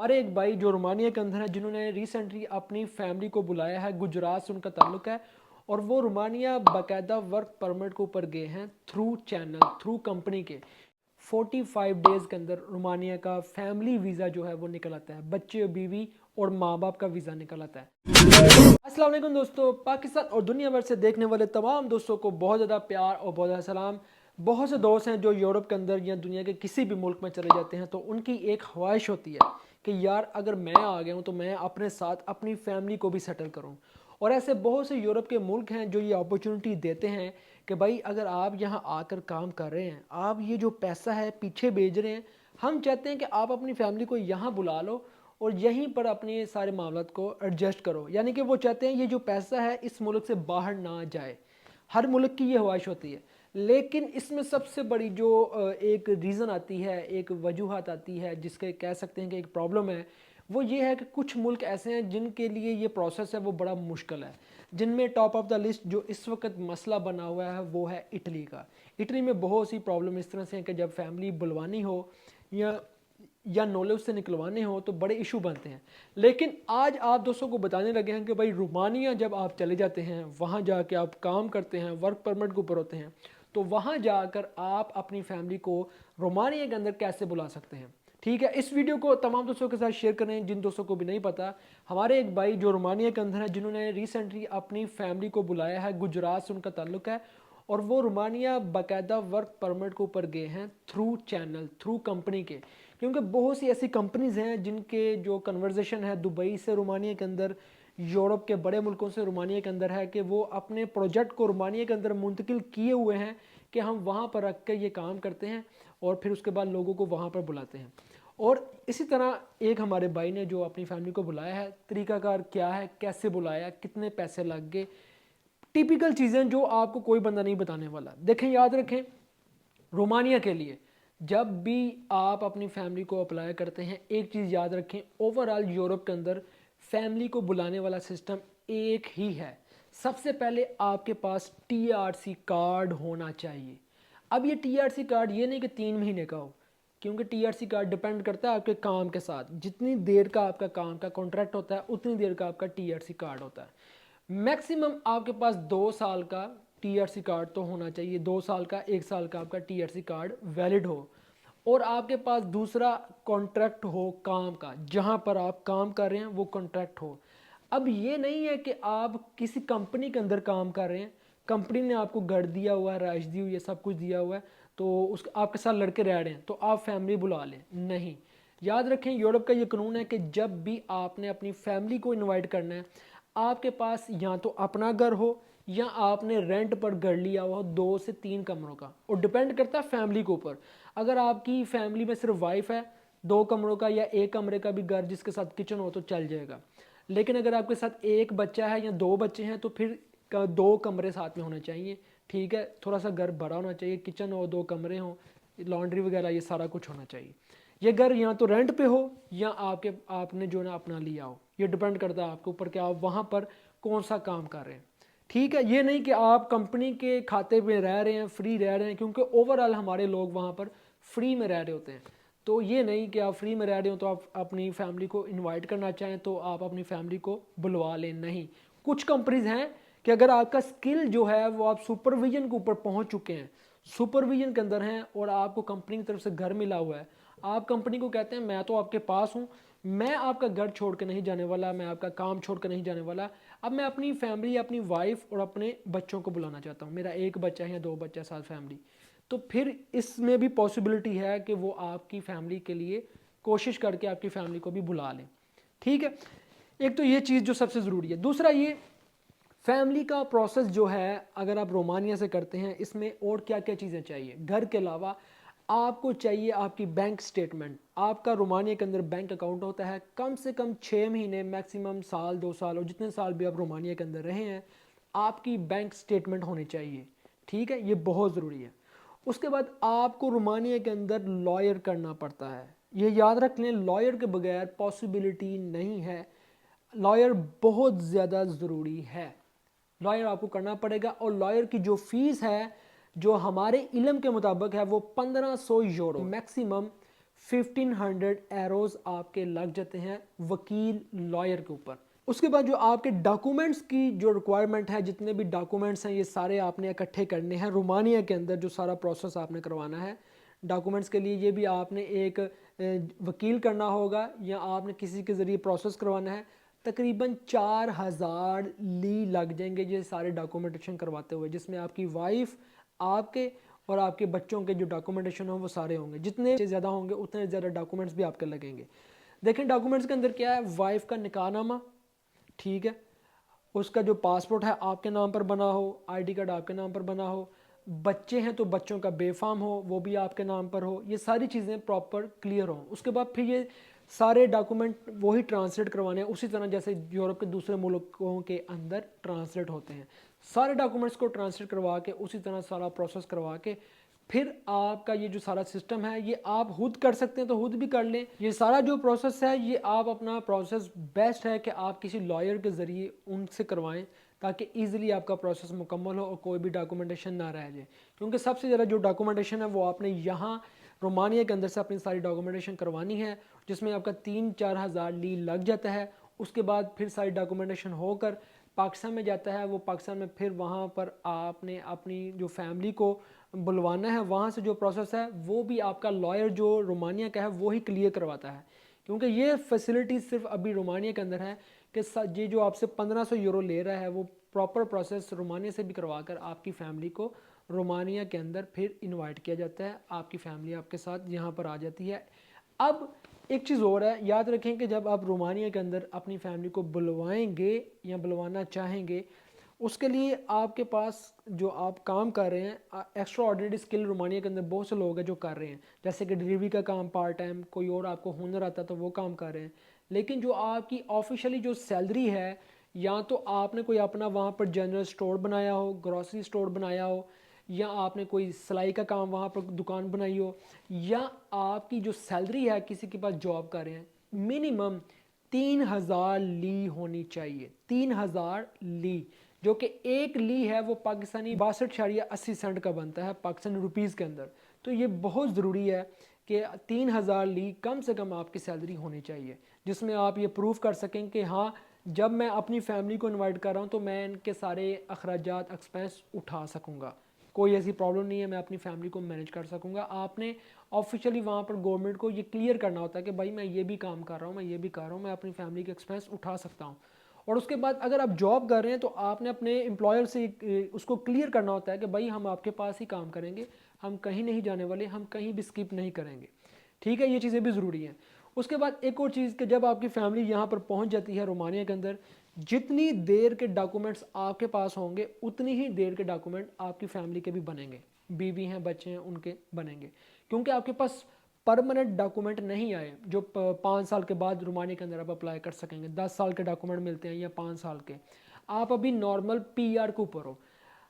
हमारे एक भाई जो रोमानिया के अंदर है, जिन्होंने रिसेंटली अपनी फैमिली को बुलाया है, गुजरात से उनका ताल्लुक है। और वो रोमानिया बाकायदा वर्क परमिट के ऊपर गए हैं थ्रू चैनल, थ्रू कंपनी के। 45 डेज़ के अंदर रोमानिया का फैमिली वीज़ा जो है वो निकल आता है, बच्चे बीवी और माँ बाप का वीज़ा निकल आता है। अस्सलाम वालेकुम दोस्तों, पाकिस्तान और दुनिया भर से देखने वाले तमाम दोस्तों को बहुत ज़्यादा प्यार और बहुत ज़्यादा सलाम। बहुत से दोस्त हैं जो यूरोप के अंदर या दुनिया के किसी भी मुल्क में चले जाते हैं, तो उनकी एक ख्वाहिश होती है कि यार अगर मैं आ गया हूँ तो मैं अपने साथ अपनी फैमिली को भी सेटल करूँ। और ऐसे बहुत से यूरोप के मुल्क हैं जो ये अपॉर्चुनिटी देते हैं कि भाई अगर आप यहाँ आकर काम कर रहे हैं, आप ये जो पैसा है पीछे भेज रहे हैं, हम चाहते हैं कि आप अपनी फैमिली को यहाँ बुला लो और यहीं पर अपने सारे मामलों को एडजस्ट करो। यानी कि वो चाहते हैं ये जो पैसा है इस मुल्क से बाहर ना जाए। हर मुल्क की ये ख्वाहिश होती है। लेकिन इसमें सबसे बड़ी जो एक रीज़न आती है, एक वजूहत आती है, जिसके कह सकते हैं कि एक प्रॉब्लम है, वो ये है कि कुछ मुल्क ऐसे हैं जिनके लिए ये प्रोसेस है वो बड़ा मुश्किल है। जिनमें टॉप ऑफ द लिस्ट जो इस वक्त मसला बना हुआ है वो है इटली का। इटली में बहुत सी प्रॉब्लम इस तरह से है कि जब फैमिली बुलवानी हो या नॉलेज से निकलवाने हो तो बड़े इशू बनते हैं। लेकिन आज आप दोस्तों को बताने लगे हैं कि भाई रोमानिया जब आप चले जाते हैं, वहाँ जाके आप काम करते हैं, वर्क परमिट के ऊपर होते हैं, तो वहाँ जाकर आप अपनी फैमिली को रोमानिया के अंदर कैसे बुला सकते हैं। ठीक है, इस वीडियो को तमाम दोस्तों के साथ शेयर करें जिन दोस्तों को भी नहीं पता। हमारे एक भाई जो रोमानिया के अंदर है, जिन्होंने रिसेंटली अपनी फैमिली को बुलाया है, गुजरात से उनका ताल्लुक है। और वो रोमानिया बाकायदा वर्क परमिट के ऊपर गए हैं थ्रू चैनल, थ्रू कंपनी के। क्योंकि बहुत सी ऐसी कंपनीज़ हैं जिनके जो कन्वर्जेशन है दुबई से रोमानिया के अंदर, यूरोप के बड़े मुल्कों से रोमानिया के अंदर है कि वो अपने प्रोजेक्ट को रोमानिया के अंदर मुंतकिल किए हुए हैं कि हम वहाँ पर रख कर ये काम करते हैं और फिर उसके बाद लोगों को वहाँ पर बुलाते हैं। और इसी तरह एक हमारे भाई ने जो अपनी फैमिली को बुलाया है, तरीकाकार क्या है, कैसे बुलाया, कितने पैसे लग गए, टिपिकल चीज़ें जो आपको कोई बंदा नहीं बताने वाला। देखें, याद रखें, रोमानिया के लिए जब भी आप अपनी फैमिली को अप्लाई करते हैं, एक चीज़ याद रखें, ओवरऑल यूरोप के अंदर फैमिली को बुलाने वाला सिस्टम एक ही है। सबसे पहले आपके पास टीआरसी कार्ड होना चाहिए। अब ये टीआरसी कार्ड ये नहीं कि 3 महीने का हो, क्योंकि टीआरसी कार्ड डिपेंड करता है आपके काम के साथ। जितनी देर का आपका काम का कॉन्ट्रैक्ट होता है उतनी देर का आपका टीआरसी कार्ड होता है। मैक्सिमम आपके पास 2 साल का टीआरसी कार्ड तो होना चाहिए। 2 साल का, 1 साल का आपका टीआरसी कार्ड वैलिड हो। और आपके पास दूसरा कॉन्ट्रैक्ट हो काम का, जहाँ पर आप काम कर रहे हैं वो कॉन्ट्रैक्ट हो। अब ये नहीं है कि आप किसी कंपनी के अंदर काम कर रहे हैं, कंपनी ने आपको घर दिया हुआ है, राइश दी हुई है, सब कुछ दिया हुआ है, तो उस आपके साथ लड़के रह रहे हैं तो आप फैमिली बुला लें। नहीं, याद रखें, यूरोप का ये कानून है कि जब भी आपने अपनी फैमिली को इनवाइट करना है, आपके पास या तो अपना घर हो या आपने रेंट पर घर लिया हुआ हो 2 से 3 कमरों का। और डिपेंड करता है फैमिली के ऊपर। अगर आपकी फैमिली में सिर्फ वाइफ है, 2 कमरों का या 1 कमरे का भी घर जिसके साथ किचन हो तो चल जाएगा। लेकिन अगर आपके साथ एक बच्चा है या 2 बच्चे हैं तो फिर 2 कमरे साथ में होने चाहिए। ठीक है, थोड़ा सा घर बड़ा होना चाहिए, किचन हो, 2 कमरे हो, लॉन्ड्री वगैरह ये सारा कुछ होना चाहिए। ये घर या तो रेंट पे हो या आपने जो ना अपना लिया हो, ये डिपेंड करता है आपके ऊपर कि आप वहाँ पर कौन सा काम कर रहे हैं। ठीक है, ये नहीं कि आप कंपनी के खाते में रह रहे हैं, फ्री रह रहे हैं, क्योंकि ओवरऑल हमारे लोग वहाँ पर फ्री में रह रहे होते हैं। तो ये नहीं कि आप फ्री में रह रहे हो तो आप अपनी फैमिली को इनवाइट करना चाहें तो आप अपनी फैमिली को बुलवा लें। नहीं, कुछ कंपनीज हैं कि अगर आपका स्किल जो है वो आप सुपरविजन के ऊपर पहुंच चुके हैं, सुपरविजन के अंदर हैं और आपको कंपनी की तरफ से घर मिला हुआ है, आप कंपनी को कहते हैं मैं तो आपके पास हूँ, मैं आपका घर छोड़ के नहीं जाने वाला, मैं आपका काम छोड़ कर नहीं जाने वाला, अब मैं अपनी फैमिली, अपनी वाइफ और अपने बच्चों को बुलाना चाहता हूँ, मेरा एक बच्चा है या 2 बच्चा साथ फैमिली, तो फिर इसमें भी पॉसिबिलिटी है कि वो आपकी फैमिली के लिए कोशिश करके आपकी फैमिली को भी बुला लें। ठीक है, एक तो ये चीज़ जो सबसे ज़रूरी है। दूसरा, ये फैमिली का प्रोसेस जो है अगर आप रोमानिया से करते हैं, इसमें और क्या क्या चीज़ें चाहिए घर के अलावा, आपको चाहिए आपकी बैंक स्टेटमेंट। आपका रोमानिया के अंदर बैंक अकाउंट होता है, कम से कम 6 महीने, मैक्सिमम साल, 2 साल और जितने साल भी आप रोमानिया के अंदर रहे हैं, आपकी बैंक स्टेटमेंट होनी चाहिए। ठीक है, ये बहुत ज़रूरी है। उसके बाद आपको रोमानिया के अंदर लॉयर करना पड़ता है, ये याद रख लें, लॉयर के बगैर पॉसिबिलिटी नहीं है। लॉयर बहुत ज़्यादा ज़रूरी है, लॉयर आपको करना पड़ेगा। और लॉयर की जो फीस है, जो हमारे इल्म के मुताबिक है, वो 1500 यूरो, मैक्सिमम 1500 एरोज आपके लग जाते हैं वकील लॉयर के ऊपर। उसके बाद जो आपके डॉक्यूमेंट्स की जो रिक्वायरमेंट है, जितने भी डॉक्यूमेंट्स हैं ये सारे आपने इकट्ठे करने हैं रोमानिया के अंदर। जो सारा प्रोसेस आपने करवाना है डॉक्यूमेंट्स के लिए, ये भी आपने एक वकील करना होगा या आपने किसी के ज़रिए प्रोसेस करवाना है। तकरीबन 4000 ली लग जाएंगे ये सारे डॉक्यूमेंटेशन करवाते हुए, जिसमें आपकी वाइफ, आपके और आपके बच्चों के जो डॉक्यूमेंटेशन हो वो सारे होंगे। जितने ज़्यादा होंगे उतने ज़्यादा डॉक्यूमेंट्स भी आपके लगेंगे। देखें डॉक्यूमेंट्स के अंदर क्या है, वाइफ का निकाहनामा, ठीक है, उसका जो पासपोर्ट है आपके नाम पर बना हो, आईडी कार्ड आपके नाम पर बना हो, बच्चे हैं तो बच्चों का बेफाम हो वो भी आपके नाम पर हो, ये सारी चीज़ें प्रॉपर क्लियर हों। उसके बाद फिर ये सारे डॉक्यूमेंट वही ट्रांसलेट करवाने हैं उसी तरह जैसे यूरोप के दूसरे मुल्कों के अंदर ट्रांसलेट होते हैं। सारे डॉक्यूमेंट्स को ट्रांसलेट करवा के उसी तरह सारा प्रोसेस करवा के फिर आपका ये जो सारा सिस्टम है ये आप खुद कर सकते हैं तो खुद भी कर लें। ये सारा जो प्रोसेस है ये आप अपना प्रोसेस बेस्ट है कि आप किसी लॉयर के ज़रिए उनसे करवाएं ताकि ईज़िली आपका प्रोसेस मुकम्मल हो और कोई भी डॉक्यूमेंटेशन ना रह जाए। क्योंकि सबसे ज़्यादा जो डॉक्यूमेंटेशन है वो आपने यहाँ रोमानिया के अंदर से अपनी सारी डॉक्यूमेंटेशन करवानी है, जिसमें आपका 3-4 हज़ार ली लग जाता है। उसके बाद फिर सारी डॉक्यूमेंटेशन होकर पाकिस्तान में जाता है। वो पाकिस्तान में फिर वहाँ पर आपने अपनी जो फैमिली को बुलवाना है, वहाँ से जो प्रोसेस है वो भी आपका लॉयर जो रोमानिया का है वो ही क्लियर करवाता है। क्योंकि ये फैसिलिटी सिर्फ अभी रोमानिया के अंदर है कि ये जो आपसे 1500 यूरो ले रहा है वो प्रॉपर प्रोसेस रोमानिया से भी करवा कर आपकी फैमिली को रोमानिया के अंदर फिर इनवाइट किया जाता है। आपकी फैमिली आपके साथ यहाँ पर आ जाती है। अब एक चीज़ और है, याद रखें कि जब आप रोमानिया के अंदर अपनी फैमिली को बुलवाएंगे या बुलवाना चाहेंगे, उसके लिए आपके पास जो आप काम कर रहे हैं एक्स्ट्रा ऑर्डिनरी स्किल रोमानिया के अंदर बहुत से लोग हैं जो कर रहे हैं, जैसे कि डिलीवरी का काम पार्ट टाइम, कोई और आपको हुनर आता तो वो काम कर रहे हैं। लेकिन जो आपकी ऑफिशियली जो सैलरी है, या तो आपने कोई अपना वहाँ पर जनरल स्टोर बनाया हो, ग्रॉसरी स्टोर बनाया हो, या आपने कोई सिलाई का काम वहाँ पर दुकान बनाई हो, या आपकी जो सैलरी है किसी के पास जॉब कर रहे हैं, मिनिमम 3000 ली होनी चाहिए। 3000 ली, जो कि एक ली है वो पाकिस्तानी 62.80 का बनता है पाकिस्तानी रुपीज़ के अंदर। तो ये बहुत ज़रूरी है कि 3000 ली कम से कम आपकी सैलरी होनी चाहिए, जिसमें आप ये प्रूव कर सकें कि हाँ जब मैं अपनी फैमिली को इनवाइट कर रहा हूँ तो मैं इनके सारे अखराजात एक्सपेंस उठा सकूँगा, कोई ऐसी प्रॉब्लम नहीं है, मैं अपनी फैमिली को मैनेज कर सकूँगा। आपने ऑफिशियली वहाँ पर गवर्नमेंट को ये क्लियर करना होता है कि भाई मैं ये भी काम कर रहा हूँ, मैं ये भी कर रहा हूँ, मैं अपनी फैमिली के एक्सपेंस उठा सकता हूँ। और उसके बाद अगर आप जॉब कर रहे हैं तो आपने अपने एम्प्लॉयर से उसको क्लियर करना होता है कि भाई हम आपके पास ही काम करेंगे, हम कहीं नहीं जाने वाले, हम कहीं भी स्किप नहीं करेंगे, ठीक है। ये चीज़ें भी ज़रूरी हैं। उसके बाद एक और चीज़ कि जब आपकी फैमिली यहाँ पर पहुँच जाती है रोमानिया के अंदर, जितनी देर के डॉक्यूमेंट्स आपके पास होंगे उतनी ही देर के डॉक्यूमेंट आपकी फैमिली के भी बनेंगे, बीवी हैं बच्चे हैं उनके बनेंगे। क्योंकि आपके पास परमानेंट डॉक्यूमेंट नहीं आए जो 5 साल के बाद रोमानिया के अंदर आप अप्लाई कर सकेंगे। 10 साल के डॉक्यूमेंट मिलते हैं या 5 साल के। आप अभी नॉर्मल पीआर के ऊपर हो।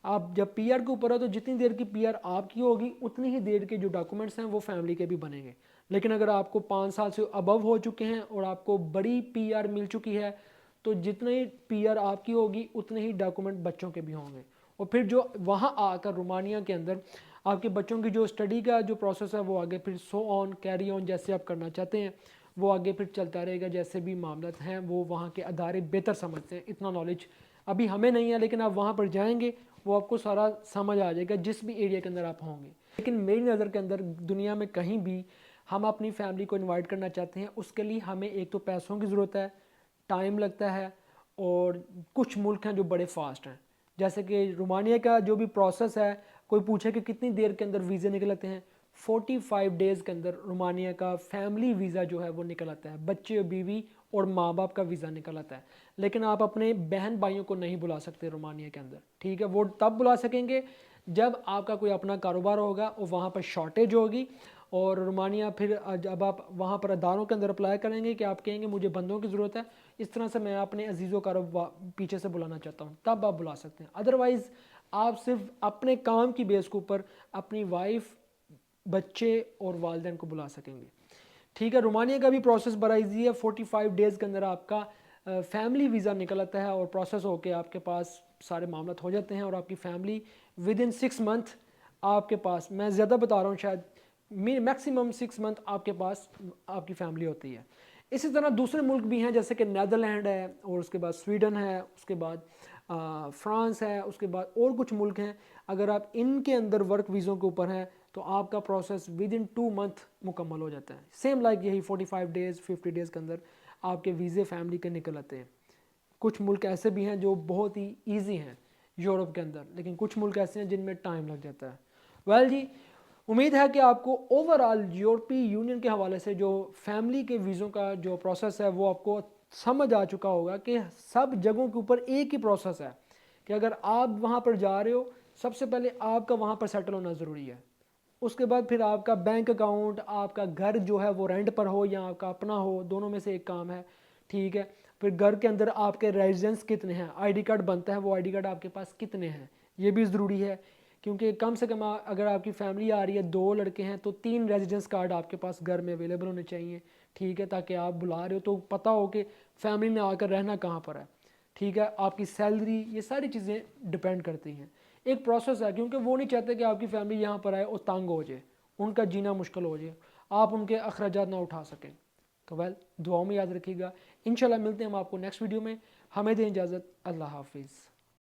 आप जब पीआर के ऊपर हो तो जितनी देर की पीआर आपकी होगी उतनी ही देर के जो डॉक्यूमेंट्स हैं वो फैमिली के भी बनेंगे। लेकिन अगर आपको 5 साल से अबव हो चुके हैं और आपको बड़ी पीआर मिल चुकी है तो जितनी पीआर आपकी होगी उतने ही डॉक्यूमेंट बच्चों के भी होंगे। और फिर जो वहाँ आकर रोमानिया के अंदर आपके बच्चों की जो स्टडी का जो प्रोसेस है वो आगे फिर सो ऑन कैरी ऑन जैसे आप करना चाहते हैं वो आगे फिर चलता रहेगा। जैसे भी मामला हैं वो वहाँ के अदारे बेहतर समझते हैं, इतना नॉलेज अभी हमें नहीं है, लेकिन आप वहाँ पर जाएंगे वो आपको सारा समझ आ जाएगा जिस भी एरिया के अंदर आप होंगे। लेकिन मेरी नज़र के अंदर दुनिया में कहीं भी हम अपनी फैमिली को इन्वाइट करना चाहते हैं उसके लिए हमें एक तो पैसों की ज़रूरत है, टाइम लगता है, और कुछ मुल्क हैं जो बड़े फास्ट हैं। जैसे कि रोमानिया का जो भी प्रोसेस है, कोई पूछे कि कितनी देर के अंदर वीज़े निकलते हैं, 45 डेज़ के अंदर रोमानिया का फैमिली वीज़ा जो है वो निकल आता है, बच्चे और बीवी और माँ बाप का वीज़ा निकल आता है। लेकिन आप अपने बहन भाइयों को नहीं बुला सकते रोमानिया के अंदर, ठीक है। वो तब बुला सकेंगे जब आपका कोई अपना कारोबार होगा और वहाँ पर शॉर्टेज होगी। और रोमानिया फिर जब आप वहाँ पर अदारों के अंदर अप्लाई करेंगे कि आप कहेंगे मुझे बंदों की ज़रूरत है, इस तरह से मैं अपने अजीज़ों का पीछे से बुलाना चाहता हूँ, तब आप बुला सकते हैं। अदरवाइज़ आप सिर्फ अपने काम की बेस के ऊपर अपनी वाइफ, बच्चे और वालिदैन को बुला सकेंगे, ठीक है। रोमानिया का भी प्रोसेस बड़ा इजी है। 45 डेज़ के अंदर आपका फैमिली वीज़ा निकल आता है और प्रोसेस होके आपके पास सारे मामला हो जाते हैं और आपकी फैमिली विद इन 6 मंथ आपके पास, मैं ज़्यादा बता रहा हूँ शायद मैक्सिमम 6 मंथ आपके पास आपकी फैमिली होती है। इसी तरह दूसरे मुल्क भी हैं जैसे कि नीदरलैंड है, और उसके बाद स्वीडन है, उसके बाद फ्रांस है, उसके बाद और कुछ मुल्क हैं। अगर आप इनके अंदर वर्क वीज़ों के ऊपर हैं तो आपका प्रोसेस विद इन 2 मंथ मुकम्मल हो जाता है। सेम लाइक यही 45 डेज़ 50 डेज़ के अंदर आपके वीज़े फैमिली के निकल आते हैं। कुछ मुल्क ऐसे भी हैं जो बहुत ही ईजी हैं यूरोप के अंदर, लेकिन कुछ मुल्क ऐसे हैं जिनमें टाइम लग जाता है। वेल जी, उम्मीद है कि आपको ओवरऑल यूरोपीय यूनियन के हवाले से जो फैमिली के वीज़ों का जो प्रोसेस है वो आपको समझ आ चुका होगा कि सब जगहों के ऊपर एक ही प्रोसेस है कि अगर आप वहाँ पर जा रहे हो, सबसे पहले आपका वहाँ पर सेटल होना ज़रूरी है। उसके बाद फिर आपका बैंक अकाउंट, आपका घर जो है वो रेंट पर हो या आपका अपना हो, दोनों में से एक काम है, ठीक है। फिर घर के अंदर आपके रेजिडेंस कितने हैं, आईडी कार्ड बनता है, वो आईडी कार्ड आपके पास कितने हैं, ये भी ज़रूरी है। क्योंकि कम से कम अगर आपकी फैमिली आ रही है, 2 लड़के हैं, तो 3 रेजिडेंस कार्ड आपके पास घर में अवेलेबल होने चाहिए, ठीक है, ताकि आप बुला रहे हो तो पता हो कि फैमिली ने आकर रहना कहाँ पर है, ठीक है। आपकी सैलरी, ये सारी चीज़ें डिपेंड करती हैं। एक प्रोसेस है, क्योंकि वो नहीं चाहते कि आपकी फैमिली यहाँ पर आए और तंग हो जाए, उनका जीना मुश्किल हो जाए, आप उनके अखराजात ना उठा सकें। तो वेल, दुआओं में याद रखिएगा। इंशाल्लाह मिलते हैं हम आपको नेक्स्ट वीडियो में। हमें दें इजाज़त। अल्लाह हाफिज़।